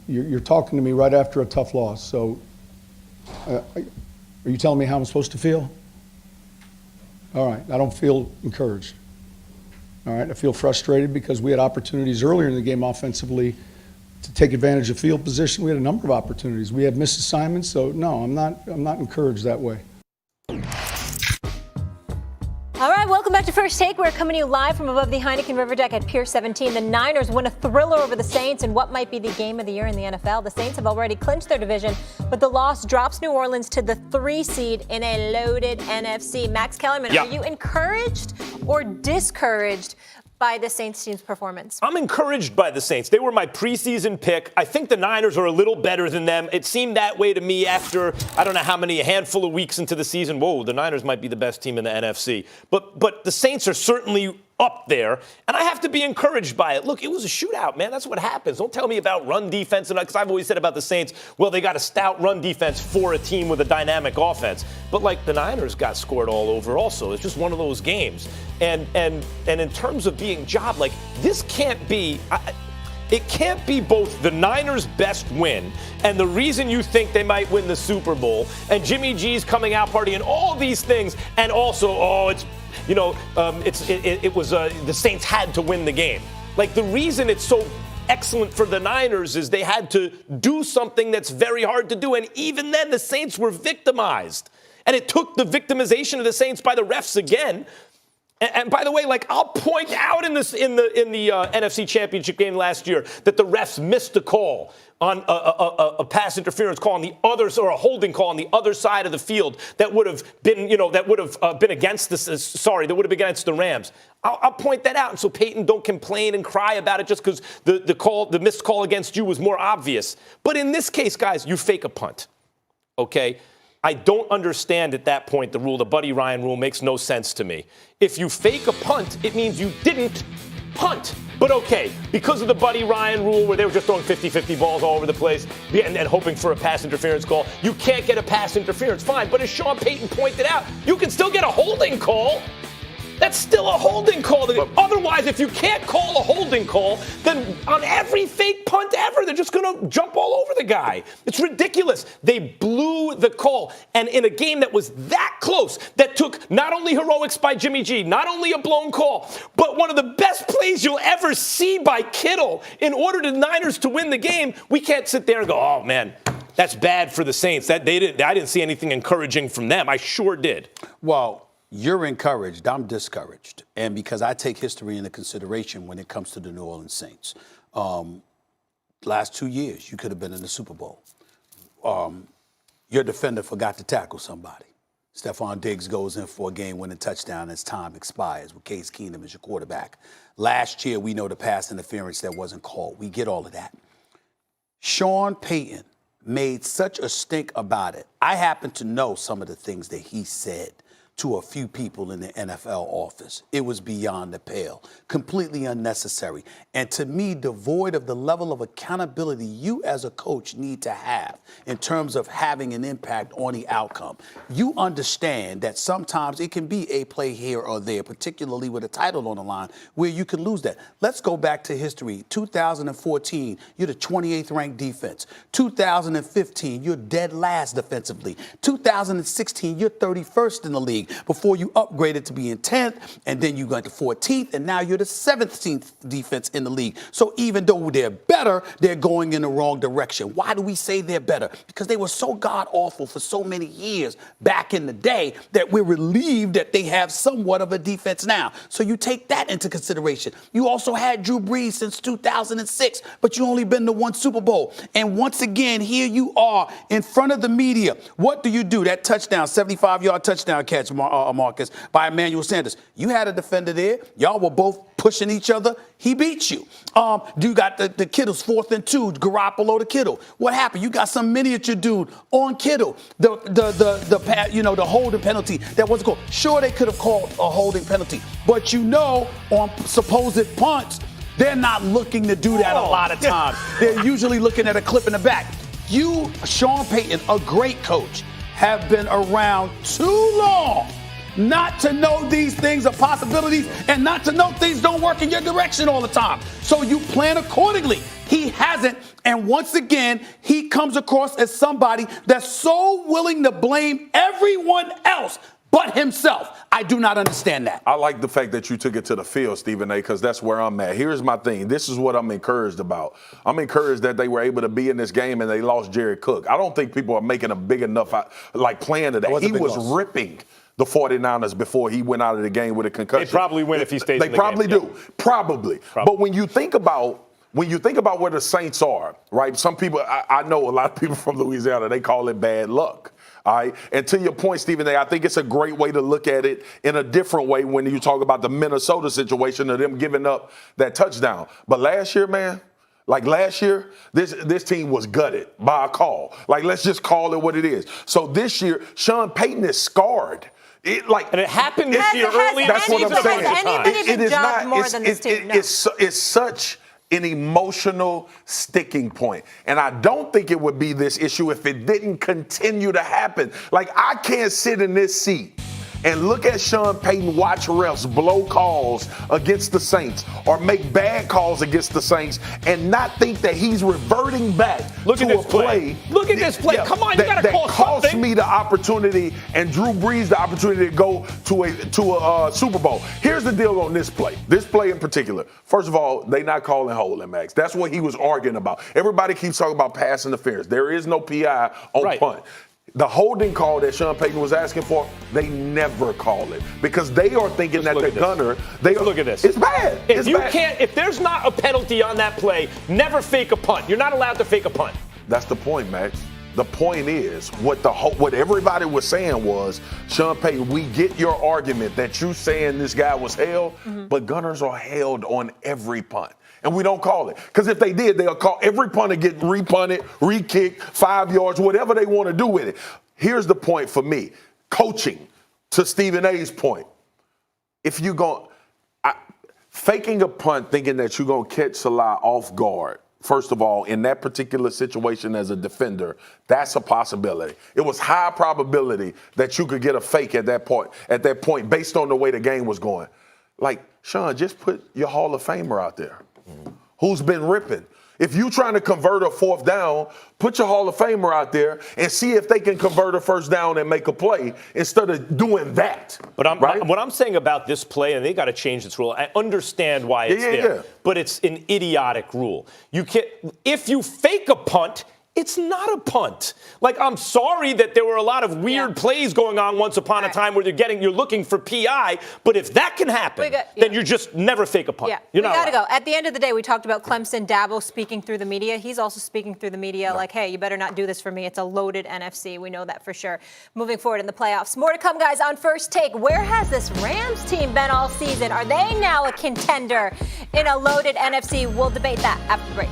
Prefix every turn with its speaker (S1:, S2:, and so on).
S1: you're talking to me right after a tough loss. So are you telling me how I'm supposed to feel? All right, I don't feel encouraged. All right, I feel frustrated because we had opportunities earlier in the game offensively to take advantage of field position. We had a number of opportunities. We had missed assignments, so no, I'm not encouraged that way.
S2: All right, welcome back to First Take. We're coming to you live from above the Heineken River Deck at Pier 17. The Niners win a thriller over the Saints in what might be the game of the year in the NFL. The Saints have already clinched their division, but the loss drops New Orleans to the 3 seed in a loaded NFC. Max Kellerman, Are you encouraged or discouraged by the Saints team's performance?
S3: I'm encouraged by the Saints. They were my preseason pick. I think the Niners are a little better than them. It seemed that way to me after, I don't know how many, a handful of weeks into the season. Whoa, the Niners might be the best team in the NFC. But the Saints are certainly up there, and I have to be encouraged by it. Look, it was a shootout, man. That's what happens. Don't tell me about run defense, because I've always said about the Saints, well, they got a stout run defense for a team with a dynamic offense. But, like, the Niners got scored all over also. It's just one of those games. And in terms of being job, like, this can't be it can't be both the Niners' best win and the reason you think they might win the Super Bowl and Jimmy G's coming out party and all these things, and also, it was the Saints had to win the game. Like, the reason it's so excellent for the Niners is they had to do something that's very hard to do, and even then the Saints were victimized. And it took the victimization of the Saints by the refs again. And by the way, like, I'll point out in the NFC Championship game last year that the refs missed a call on a pass interference call on the other, or a holding call on the other side of the field that would have been, been against that would have been against the Rams. I'll point that out. And so Payton, don't complain and cry about it just because the missed call against you was more obvious. But in this case, guys, you fake a punt, okay? I don't understand at that point the rule. The Buddy Ryan rule makes no sense to me. If you fake a punt, it means you didn't punt. But okay, because of the Buddy Ryan rule where they were just throwing 50-50 balls all over the place and hoping for a pass interference call, you can't get a pass interference. Fine, but as Sean Payton pointed out, you can still get a holding call. That's still a holding call. Otherwise, if you can't call a holding call, then on every fake punt ever, they're just going to jump all over the guy. It's ridiculous. They blew the call. And in a game that was that close, that took not only heroics by Jimmy G, not only a blown call, but one of the best plays you'll ever see by Kittle in order to the Niners to win the game, we can't sit there and go, oh, man, that's bad for the Saints. I didn't see anything encouraging from them. I sure did.
S4: Well, you're encouraged. I'm discouraged. And because I take history into consideration when it comes to the New Orleans Saints. Last 2 years, you could have been in the Super Bowl. Your defender forgot to tackle somebody. Stephon Diggs goes in for a game-winning touchdown as time expires with Case Keenum as your quarterback. Last year, we know the pass interference that wasn't called. We get all of that. Sean Payton made such a stink about it. I happen to know some of the things that he said to a few people in the NFL office. It was beyond the pale, completely unnecessary, and to me, devoid of the level of accountability you as a coach need to have in terms of having an impact on the outcome. You understand that sometimes it can be a play here or there, particularly with a title on the line, where you can lose that. Let's go back to history. 2014, you're the 28th ranked defense. 2015, you're dead last defensively. 2016, you're 31st in the league before you upgraded to being 10th, and then you got to 14th, and now you're the 17th defense in the league. So even though they're better, they're going in the wrong direction. Why do we say they're better? Because they were so god-awful for so many years back in the day that we're relieved that they have somewhat of a defense now. So you take that into consideration. You also had Drew Brees since 2006, but you only been to one Super Bowl. And once again, here you are in front of the media. What do? That touchdown, 75-yard touchdown catch, Marcus, by Emmanuel Sanders. You had a defender there. Y'all were both pushing each other. He beat you. You got the Kittle's 4th and 2, Garoppolo to Kittle. What happened? You got some miniature dude on Kittle. The holding penalty that wasn't called. Sure, they could have called a holding penalty, but on supposed punts, they're not looking to do that a lot of times. They're usually looking at a clip in the back. You, Sean Payton, a great coach, have been around too long not to know these things are possibilities and not to know things don't work in your direction all the time. So you plan accordingly. He hasn't. And once again, he comes across as somebody that's so willing to blame everyone else but himself. I do not understand that.
S5: I like the fact that you took it to the field, Stephen A., because that's where I'm at. Here's my thing. This is what I'm encouraged about. I'm encouraged that they were able to be in this game and they lost Jerry Cook. I don't think people are making a big enough plan of that. He was ripping the 49ers before he went out of the game with a concussion.
S3: They probably win if he stays in the game.
S5: They probably do. Probably. But when you think about where the Saints are, right, some people, I know a lot of people from Louisiana, they call it bad luck. All right. And to your point, Stephen A., I think it's a great way to look at it in a different way when you talk about the Minnesota situation of them giving up that touchdown. But last year, man, this team was gutted by a call. Like, let's just call it what it is. So this year, Sean Payton is scarred.
S3: And it happened this year early.
S5: That's what I'm saying.
S2: Has anybody been jobbed more than this team? No.
S5: It's such an emotional sticking point. And I don't think it would be this issue if it didn't continue to happen. Like, I can't sit in this seat and look at Sean Payton watch refs blow calls against the Saints or make bad calls against the Saints and not think that he's reverting back to a play.
S3: Look at this play. Come on, you got to call
S5: cost
S3: something.
S5: me the opportunity and Drew Brees the opportunity to go to a Super Bowl. Here's the deal on this play. This play in particular. First of all, they not calling holding, Max. That's what he was arguing about. Everybody keeps talking about pass interference. There is no PI on punt. The holding call that Sean Payton was asking for, they never call it because they are thinking that the gunner.
S3: Look at this.
S5: It's bad.
S3: If there's not a penalty on that play, never fake a punt. You're not allowed to fake a punt.
S5: That's the point, Max. The point is, what everybody was saying was, Sean Payton, we get your argument that you saying this guy was held, but gunners are held on every punt. And we don't call it. Because if they did, they'll call every punter get repunted, re-kicked, 5 yards, whatever they want to do with it. Here's the point for me. Coaching, to Stephen A's point. If you're going faking a punt thinking that you're going to catch Salah off guard, first of all, in that particular situation as a defender, that's a possibility. It was high probability that you could get a fake at that point based on the way the game was going. Like, Sean, just put your Hall of Famer out there. Who's been ripping. If you're trying to convert a fourth down, put your Hall of Famer out there and see if they can convert a first down and make a play instead of doing that.
S3: But what I'm saying about this play, and they got to change this rule. I understand why it's there, but it's an idiotic rule. If you fake a punt, it's not a punt. Like, I'm sorry that there were a lot of weird plays going on once upon a time where you're looking for PI, but if that can happen, then you just never fake a punt.
S2: Yeah, we got to go. At the end of the day, we talked about Clemson, Dabo speaking through the media. He's also speaking through the media like, hey, you better not do this for me. It's a loaded NFC. We know that for sure. Moving forward in the playoffs. More to come, guys, on First Take. Where has this Rams team been all season? Are they now a contender in a loaded NFC? We'll debate that after the break.